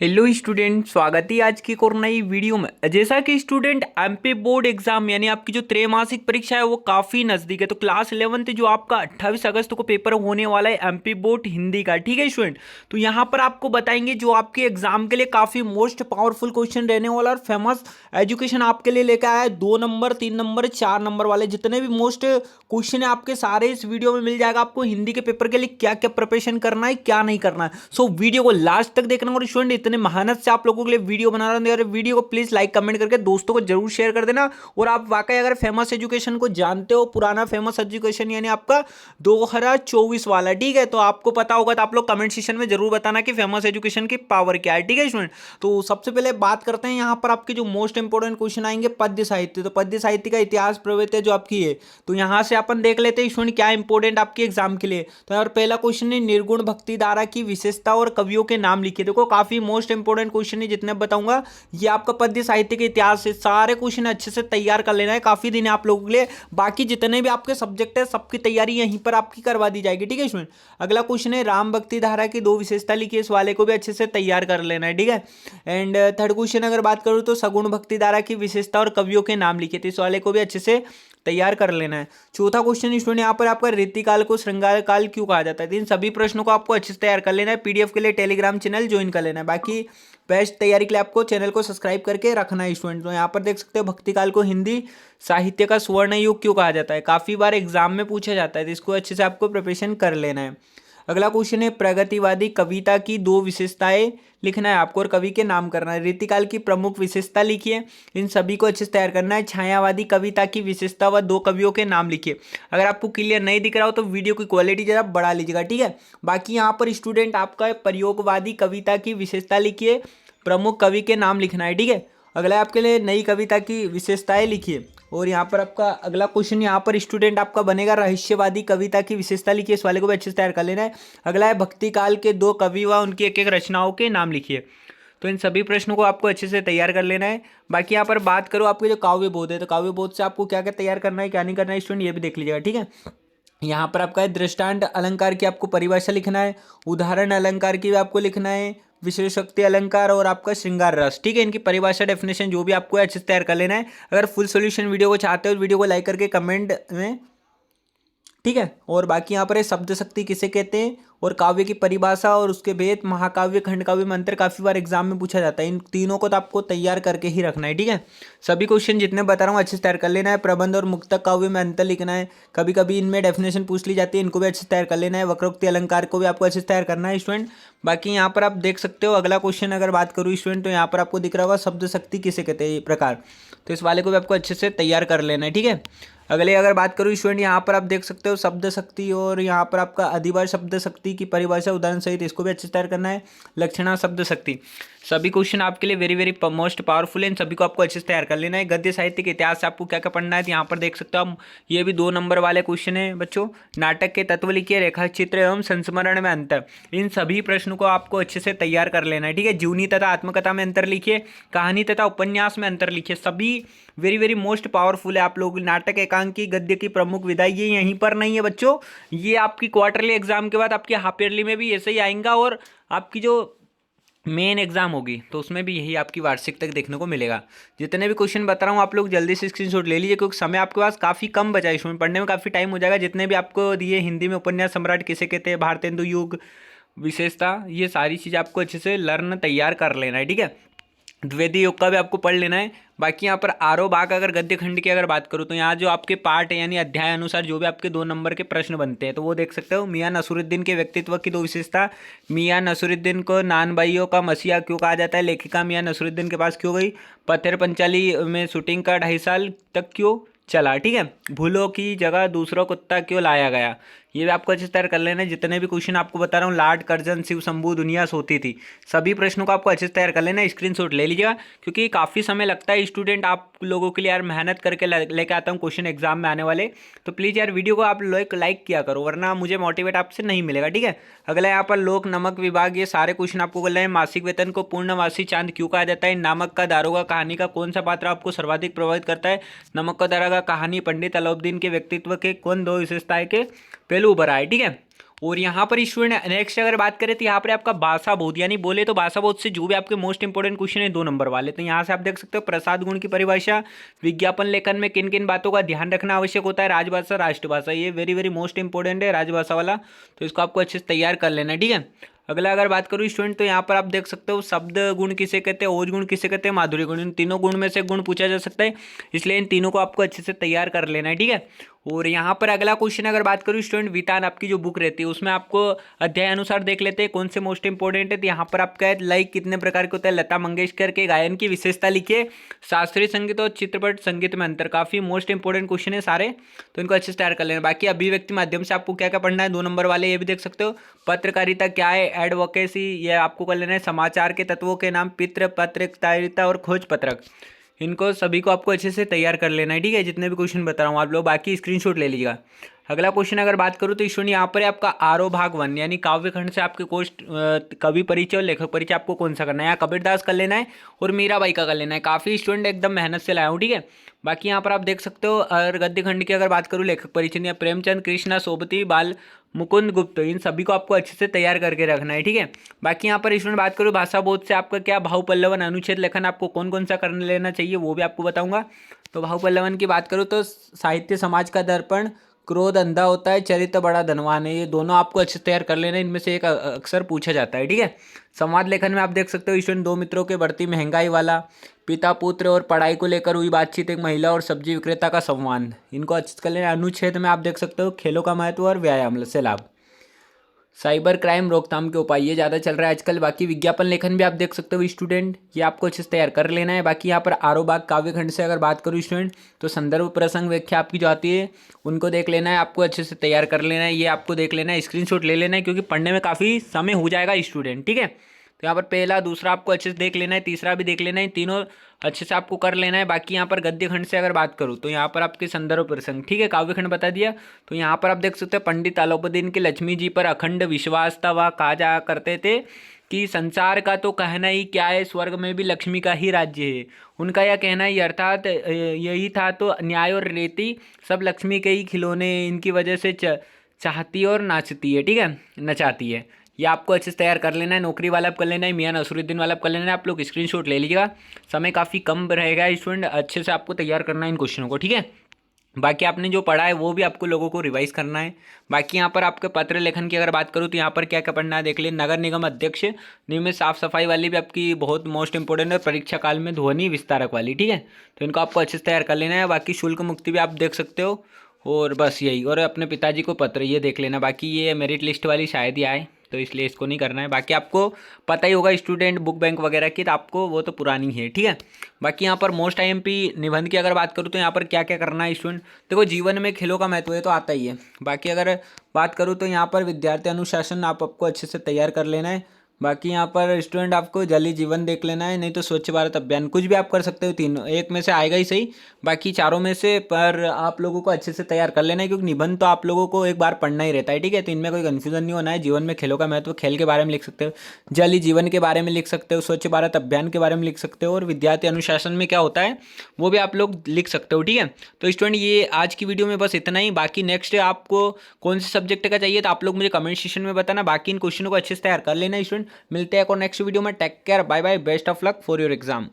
Hello student, स्वागत है आज की एक और नई वीडियो में। जैसा कि स्टूडेंट एमपी बोर्ड एग्जाम यानी आपकी जो त्रैमासिक परीक्षा है वो काफ़ी नज़दीक है। तो क्लास 11th जो आपका 28 अगस्त को पेपर होने वाला है एमपी बोर्ड हिंदी का, ठीक है स्टूडेंट। तो यहाँ पर आपको बताएंगे जो आपके एग्जाम के लिए काफ़ी मोस्ट पावरफुल क्वेश्चन रहने वाला और फेमस एजुकेशन आपके लिए लेकर आया है। 2 नंबर, 3 नंबर, 4 नंबर वाले जितने भी मोस्ट क्वेश्चन है आपके सारे इस वीडियो में मिल जाएगा। आपको हिंदी के पेपर के लिए क्या क्या प्रिपरेशन करना है, क्या नहीं करना है। सो वीडियो को लास्ट तक देखना। और स्टूडेंट इतने मेहनत से आप लोगों के लिए वीडियो बना रहा हूं, वीडियो को प्लीज लाइक कमेंट करके दोस्तों को जरूर शेयर कर देना। और आप वाकई अगर फेमस एजुकेशन को जानते हो, पुराना फेमस एजुकेशन यानी आपका 2024 वाला, ठीक है, तो आपको पता होगा तो आप लोग कमेंट सेक्शन में जरूर बताना कि फेमस एजुकेशन की पावर क्या है, ठीक है स्टूडेंट। तो सबसे पहले बात करते हैं यहाँ पर आपके जो मोस्ट इंपोर्टेंट क्वेश्चन आएंगे पद्य साहित्य। तो पद्य साहित्य का इतिहास प्रवृत्ति है जो आपकी है, तो यहाँ से अपन देख लेते हैं स्टूडेंट क्या इंपोर्टेंट आपके एग्जाम के लिए। तो यार पहला क्वेश्चन है निर्गुण भक्ति धारा की विशेषता और कवियों के नाम लिखिए। देखो काफी मोस्ट इंपोर्टेंट क्वेश्चन है जितने बताऊंगा ये आपका पद्य साहित्य के इतिहास से सारे क्वेश्चन अच्छे से तैयार कर लेना है। काफी दिन है आप लोगों के लिए, बाकी जितने भी आपके सब्जेक्ट है सबकी तैयारी यहीं पर आपकी करवा दी जाएगी, ठीक है स्टूडेंट। अगला क्वेश्चन है राम भक्ति धारा की 2 विशेषता लिखिए। इस वाले को भी अच्छे से तैयार कर लेना है, ठीक है। एंड थर्ड क्वेश्चन अगर बात करूं तो सगुण भक्ति धारा की विशेषता और कवियों के नाम लिखिए। तो इस वाले को भी अच्छे से तैयार कर लेना है। चौथा क्वेश्चन स्टूडेंट यहाँ पर आपका रीतिकाल को श्रृंगार काल क्यों कहा जाता है। तो इन सभी प्रश्नों को आपको अच्छे से तैयार कर लेना है। पीडीएफ के लिए टेलीग्राम चैनल ज्वाइन कर लेना है। बाकी बेस्ट तैयारी के लिए आपको चैनल को सब्सक्राइब करके रखना है स्टूडेंट। तो यहाँ पर देख सकते हो भक्ति काल को हिंदी साहित्य का स्वर्ण युग क्यों कहा जाता है, काफी बार एग्जाम में पूछा जाता है, तो इसको अच्छे से आपको प्रिपरेशन कर लेना है। अगला क्वेश्चन है प्रगतिवादी कविता की 2 विशेषताएं लिखना है आपको और कवि के नाम करना है। रीतिकाल की प्रमुख विशेषता लिखिए, इन सभी को अच्छे से तैयार करना है। छायावादी कविता की विशेषता व 2 कवियों के नाम लिखिए। अगर आपको क्लियर नहीं दिख रहा हो तो वीडियो की क्वालिटी जरा बढ़ा लीजिएगा, ठीक है। बाकी यहाँ पर स्टूडेंट आपका प्रयोगवादी कविता की विशेषता लिखिए, प्रमुख कवि के नाम लिखना है, ठीक है। अगला आपके लिए नई कविता की विशेषताएं लिखिए। और यहाँ पर आपका अगला क्वेश्चन यहाँ पर स्टूडेंट आपका बनेगा रहस्यवादी कविता की विशेषता लिखिए। इस वाले को भी अच्छे से तैयार कर लेना है। अगला है भक्ति काल के 2 कवि व उनकी एक एक रचनाओं के नाम लिखिए। तो इन सभी प्रश्नों को आपको अच्छे से तैयार कर लेना है। बाकी यहाँ पर बात करो आपके जो काव्य बोध है, तो काव्य बोध से आपको क्या क्या तैयार करना है, क्या नहीं करना है स्टूडेंट, ये भी देख लीजिएगा, ठीक है। यहाँ पर आपका है दृष्टांत अलंकार की आपको परिभाषा लिखना है, उदाहरण अलंकार की भी आपको लिखना है, विशेषोक्ति अलंकार और आपका श्रृंगार रस, ठीक है। इनकी परिभाषा डेफिनेशन जो भी आपको अच्छे से तैयार कर लेना है। अगर फुल सॉल्यूशन वीडियो को चाहते हो वीडियो को लाइक करके कमेंट में, ठीक है। और बाकी यहाँ पर है शब्द शक्ति किसे कहते हैं और काव्य की परिभाषा और उसके भेद, महाकाव्य खंड काव्य में अंतर काफी बार एग्जाम में पूछा जाता है। इन तीनों को तो आपको तैयार करके ही रखना है, ठीक है। सभी क्वेश्चन जितने बता रहा हूँ अच्छे से तैयार कर लेना है। प्रबंध और मुक्तक काव्य में अंतर लिखना है, कभी कभी इनमें डेफिनेशन पूछ ली जाती है, इनको भी अच्छे से तैयार कर लेना है। वक्रोक्ति अलंकार को भी आपको अच्छे से तैयार करना है स्टूडेंट। बाकी यहाँ पर आप देख सकते हो अगला क्वेश्चन अगर बात करूँ स्टूडेंट, तो यहाँ पर आपको दिख रहा होगा शब्द शक्ति किसे कहते हैं ये प्रकार, तो इस वाले को भी आपको अच्छे से तैयार कर लेना है, ठीक है। अगले अगर बात करूँ स्टूडेंट, यहाँ पर आप देख सकते हो शब्द शक्ति और यहाँ पर आपका अधिभार शब्द शक्ति की परिभाषा उदाहरण सहित, इसको भी अच्छे से तैयार करना है। लक्षणा शब्द शक्ति, सभी क्वेश्चन आपके लिए वेरी वेरी मोस्ट पावरफुल है, इन सभी को आपको अच्छे से तैयार कर लेना है। गद्य साहित्य के इतिहास से आपको क्या क्या पढ़ना है, तो यहाँ पर देख सकते हो आप, ये भी 2 नंबर वाले क्वेश्चन है बच्चों। नाटक के तत्व लिखिए, रेखा चित्र एवं संस्मरण में अंतर, इन सभी प्रश्नों को आपको अच्छे से तैयार कर लेना है, ठीक है। जीवनी तथा आत्मकथा में अंतर लिखिए, कहानी तथा उपन्यास में अंतर लिखिए, सभी वेरी वेरी मोस्ट पावरफुल है। आप लोग नाटक एकांकी गद्य की प्रमुख विधा ये यहीं पर नहीं है बच्चों, ये आपकी क्वार्टरली एग्जाम के बाद आपकी हाफ ईयरली में भी ऐसे ही आएगा और आपकी जो मेन एग्जाम होगी तो उसमें भी यही आपकी वार्षिक तक देखने को मिलेगा। जितने भी क्वेश्चन बता रहा हूँ आप लोग जल्दी से स्क्रीनशॉट ले लीजिए, क्योंकि समय आपके पास काफ़ी कम बचा है, इसमें पढ़ने में काफ़ी टाइम हो जाएगा। जितने भी आपको दिए हिंदी में उपन्यास सम्राट किसे कहते हैं, भारतेंदु युग विशेषता, ये सारी चीज़ आपको अच्छे से लर्न तैयार कर लेना है, ठीक है। द्विवेदी योग का भी आपको पढ़ लेना है। बाकी यहाँ पर आरो बाग अगर गद्य खंड की अगर बात करूँ तो यहाँ जो आपके पार्ट है यानी अध्याय अनुसार जो भी आपके 2 नंबर के प्रश्न बनते हैं तो वो देख सकते हो। मियाँ नसरुद्दीन के व्यक्तित्व की 2 विशेषता, मियाँ नसरुद्दीन को नान भाइयों का मसीहा क्यों कहा जाता है, लेखिका मियाँ नसरुद्दीन के पास क्यों गई, पत्थर पंचाली में शूटिंग का 2.5 साल तक क्यों चला, ठीक है। भूलों की जगह दूसरा कुत्ता क्यों लाया गया, ये भी आपको अच्छे से तैयार कर लेना है। जितने भी क्वेश्चन आपको बता रहा हूँ, लार्ड कर्जन शिव शंभू दुनिया सोती थी, सभी प्रश्नों को आपको अच्छे से तैयार कर लेना है। स्क्रीनशॉट ले लीजिएगा, क्योंकि काफ़ी समय लगता है स्टूडेंट आप लोगों के लिए यार, मेहनत करके लेके आता हूँ क्वेश्चन एग्जाम में आने वाले, तो प्लीज़ यार वीडियो को आप लाइक किया करो, वरना मुझे मोटिवेट आपसे नहीं मिलेगा, ठीक है। अगला यहाँ पर लोक नमक विभाग, ये सारे क्वेश्चन आपको कर रहे हैं। मासिक वेतन को पूर्णमासी चांद क्यों कहा जाता है, नामक का दारोगा कहानी का कौन सा पात्र आपको सर्वाधिक प्रभावित करता है, नमक का दारोगा कहानी पंडित अलाउद्दीन के व्यक्तित्व के कौन 2 विशेषताएं के पहलू उभर आए, ठीक है। और यहाँ पर स्टूडेंट नेक्स्ट अगर बात करें तो यहाँ पर आपका भाषा बोध, यानी बोले तो भाषा बोध से जो भी आपके मोस्ट इंपोर्टेंट क्वेश्चन है 2 नंबर वाले, तो यहाँ से आप देख सकते हो प्रसाद गुण की परिभाषा, विज्ञापन लेखन में किन किन बातों का ध्यान रखना आवश्यक होता है, राजभाषा राष्ट्रभाषा, ये वेरी वेरी मोस्ट इंपॉर्टेंट है राजभाषा वाला, तो इसको आपको अच्छे से तैयार कर लेना है। ठीक है, अगला अगर बात करूँ स्टूडेंट तो यहाँ पर आप देख सकते हो शब्द गुण किसे कहते हैं, ओज गुण किसे कहते हैं, माधुर्य गुण, इन तीनों गुण में से गुण पूछा जा सकता है, इसलिए इन तीनों को आपको अच्छे से तैयार कर लेना है। ठीक है, और यहाँ पर अगला क्वेश्चन अगर बात करूँ स्टूडेंट, वितान आपकी जो बुक रहती है उसमें आपको अध्याय अनुसार देख लेते हैं कौन से मोस्ट इंपॉर्टेंट है, तो यहाँ पर आपका लाइक कितने प्रकार के होता है, लता मंगेशकर के गायन की विशेषता लिखिए, शास्त्रीय संगीत और चित्रपट संगीत में अंतर, काफी मोस्ट इंपॉर्टेंट क्वेश्चन है सारे, तो इनको अच्छे से तैयार कर लेना। बाकी अभिव्यक्ति माध्यम से आपको क्या क्या पढ़ना है, 2 नंबर वाले ये भी देख सकते हो, पत्रकारिता क्या है, एडवोकेसी, ये आपको कर लेना है, समाचार के तत्वों के नाम, पित्र पत्रकारिता और खोज पत्रक, इनको सभी को आपको अच्छे से तैयार कर लेना है। ठीक है, जितने भी क्वेश्चन बता रहा हूँ आप लोग बाकी स्क्रीनशॉट ले लीजिएगा। अगला क्वेश्चन अगर बात करूँ तो स्टूडेंट यहाँ पर आपका आरो भाग 1 यानी काव्य खंड से आपके कोष्ट कवि परिचय और लेखक परिचय आपको कौन सा करना है, यहाँ कबीरदास कर लेना है और मीराबाई का कर लेना है, काफ़ी स्टूडेंट एकदम मेहनत से लाया हूँ। ठीक है, बाकी यहाँ पर आप देख सकते हो, और गद्य खंड की अगर बात करूँ लेखक परिचय या प्रेमचंद, कृष्णा, सोबती, बाल मुकुंद गुप्त, इन सभी को आपको अच्छे से तैयार करके रखना है। ठीक है, बाकी यहाँ पर स्टूडेंट बात करूँ भाषा बोध से आपका क्या भाव पल्लवन, अनुच्छेद लेखन आपको कौन कौन सा कर लेना चाहिए वो भी आपको बताऊंगा। तो भाव पल्लवन की बात करूँ तो साहित्य समाज का दर्पण, क्रोध अंधा होता है, चरित्र बड़ा धनवान है, ये दोनों आपको अच्छे से तैयार कर लेना है, इनमें से एक अक्सर पूछा जाता है। ठीक है, संवाद लेखन में आप देख सकते हो स्टूडेंट, 2 मित्रों के बढ़ती महंगाई वाला, पिता पुत्र और पढ़ाई को लेकर हुई बातचीत, एक महिला और सब्जी विक्रेता का संवाद, इनको अच्छे से कर लेना। अनुच्छेद में आप देख सकते हो खेलों का महत्व और व्यायाम से लाभ, साइबर क्राइम रोकथाम के उपाय, ये ज़्यादा चल रहा है आजकल। बाकी विज्ञापन लेखन भी आप देख सकते हो स्टूडेंट, ये आपको अच्छे से तैयार कर लेना है। बाकी यहाँ पर आरो बाग काव्य खंड से अगर बात करूँ स्टूडेंट तो संदर्भ प्रसंग व्याख्या आपकी जो आती है उनको देख लेना है, आपको अच्छे से तैयार कर लेना है, ये आपको देख लेना है, स्क्रीनशॉट ले लेना है, क्योंकि पढ़ने में काफ़ी समय हो जाएगा स्टूडेंट। ठीक है, तो यहाँ पर पहला दूसरा आपको अच्छे से देख लेना है, तीसरा भी देख लेना है, तीनों अच्छे से आपको कर लेना है। बाकी यहाँ पर गद्य खंड से अगर बात करूँ तो यहाँ पर आपके संदर्भ प्रसंग, ठीक है, काव्य खंड बता दिया, तो यहाँ पर आप देख सकते हैं पंडित अलाउद्दीन के लक्ष्मी जी पर अखंड विश्वास था, वह कहा जा करते थे कि संसार का तो कहना ही क्या है, स्वर्ग में भी लक्ष्मी का ही राज्य है, उनका यह कहना ही अर्थात यही था, तो न्याय और रीति सब लक्ष्मी के ही खिलौने, इनकी वजह से चाहती और नाचती है। ठीक है, नचाती है, ये आपको अच्छे से तैयार कर लेना है। नौकरी वाला आप कर लेना है, मियां नसरुद्दीन वाला आप कर लेना है, आप लोग स्क्रीनशॉट ले लीजिएगा, समय काफ़ी कम रहेगा स्टूडेंट, अच्छे से आपको तैयार करना है इन क्वेश्चनों को। ठीक है, बाकी आपने जो पढ़ा है वो भी आपको लोगों को रिवाइज करना है। बाकी यहाँ पर आपके पत्र लेखन की अगर बात करूँ तो यहाँ पर क्या क्या पढ़ना है देख लिए, नगर निगम अध्यक्ष, नियमित साफ सफाई वाली भी आपकी बहुत मोस्ट इंपॉर्टेंट है, परीक्षा काल में ध्वनि विस्तारक वाली। ठीक है, तो इनको आपको अच्छे से तैयार कर लेना है। बाकी शुल्क मुक्ति भी आप देख सकते हो, और बस यही, और अपने पिताजी को पत्र ये देख लेना। बाकी ये मेरिट लिस्ट वाली शायद ही आए, तो इसलिए इसको नहीं करना है। बाकी आपको पता ही होगा स्टूडेंट बुक बैंक वगैरह की, तो आपको वो तो पुरानी है। ठीक है, बाकी यहाँ पर मोस्ट आईएमपी निबंध की अगर बात करूँ तो यहाँ पर क्या क्या करना है स्टूडेंट, देखो जीवन में खेलों का महत्व है तो आता ही है। बाकी अगर बात करूँ तो यहाँ पर विद्यार्थी अनुशासन आपको अच्छे से तैयार कर लेना है। बाकी यहाँ पर स्टूडेंट आपको जल ही जीवन देख लेना है, नहीं तो स्वच्छ भारत अभियान, कुछ भी आप कर सकते हो, तीनों एक में से आएगा ही सही, बाकी चारों में से, पर आप लोगों को अच्छे से तैयार कर लेना है, क्योंकि निबंध तो आप लोगों को एक बार पढ़ना ही रहता है। ठीक है, तो इनमें कोई कन्फ्यूजन नहीं होना है। जीवन में खेलों का महत्व, खेल के बारे में लिख सकते हो, जल ही जीवन के बारे में लिख सकते हो, स्वच्छ भारत अभियान के बारे में लिख सकते हो, और विद्यार्थी अनुशासन में क्या होता है वो भी आप लोग लिख सकते हो। ठीक है, तो स्टूडेंट ये आज की वीडियो में बस इतना ही। बाकी नेक्स्ट आपको कौन से सब्जेक्ट का चाहिए तो आप लोग मुझे कमेंट सेक्शन में बताना। बाकी इन क्वेश्चनों को अच्छे से तैयार कर लेना स्टूडेंट। मिलते हैं और नेक्स्ट वीडियो में, take care, bye bye, best of luck for your exam.